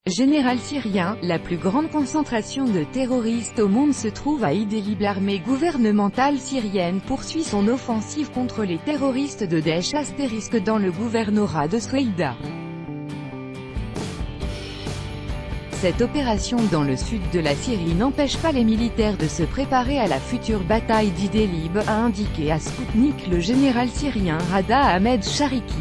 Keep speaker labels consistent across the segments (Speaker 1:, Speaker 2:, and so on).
Speaker 1: Général syrien, la plus grande concentration de terroristes au monde se trouve à Idlib. L'armée gouvernementale syrienne poursuit son offensive contre les terroristes de Daesh * dans le gouvernorat de Soueïda. Cette opération dans le sud de la Syrie n'empêche pas les militaires de se préparer à la future bataille d'Idlib, a indiqué à Sputnik le général syrien Rada Ahmed Shariki.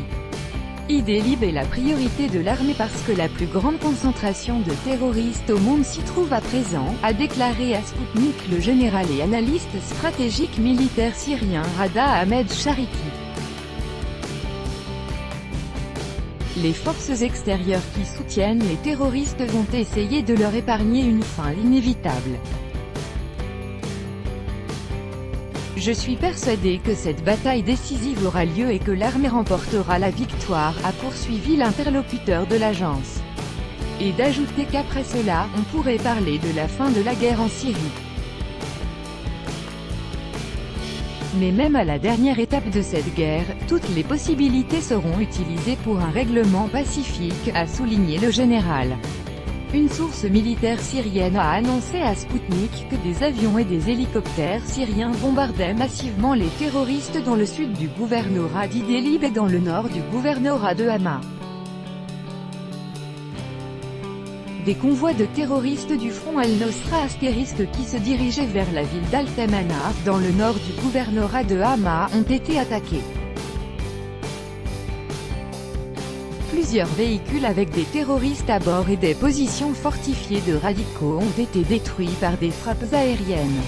Speaker 1: Idlib est la priorité de l'armée parce que la plus grande concentration de terroristes au monde s'y trouve à présent, a déclaré à Sputnik le général et analyste stratégique militaire syrien Rada Ahmed Shariki. Les forces extérieures qui soutiennent les terroristes vont essayer de leur épargner une fin inévitable. Je suis persuadé que cette bataille décisive aura lieu et que l'armée remportera la victoire, a poursuivi l'interlocuteur de l'agence. Et d'ajouter qu'après cela, on pourrait parler de la fin de la guerre en Syrie. Mais même à la dernière étape de cette guerre, toutes les possibilités seront utilisées pour un règlement pacifique, a souligné le général. Une source militaire syrienne a annoncé à Sputnik que des avions et des hélicoptères syriens bombardaient massivement les terroristes dans le sud du gouvernorat d'Idlib et dans le nord du gouvernorat de Hama. Des convois de terroristes du front Al-Nosra * qui se dirigeaient vers la ville d'Al-Tamana, dans le nord du gouvernorat de Hama, ont été attaqués. Plusieurs véhicules avec des terroristes à bord et des positions fortifiées de radicaux ont été détruits par des frappes aériennes.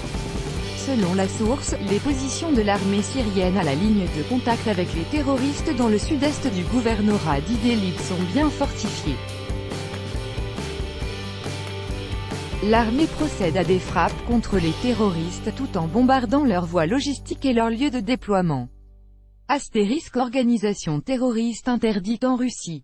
Speaker 1: Selon la source, les positions de l'armée syrienne à la ligne de contact avec les terroristes dans le sud-est du gouvernorat d'Idlib sont bien fortifiées. L'armée procède à des frappes contre les terroristes tout en bombardant leurs voies logistiques et leurs lieux de déploiement. * Organisation terroriste interdite en Russie.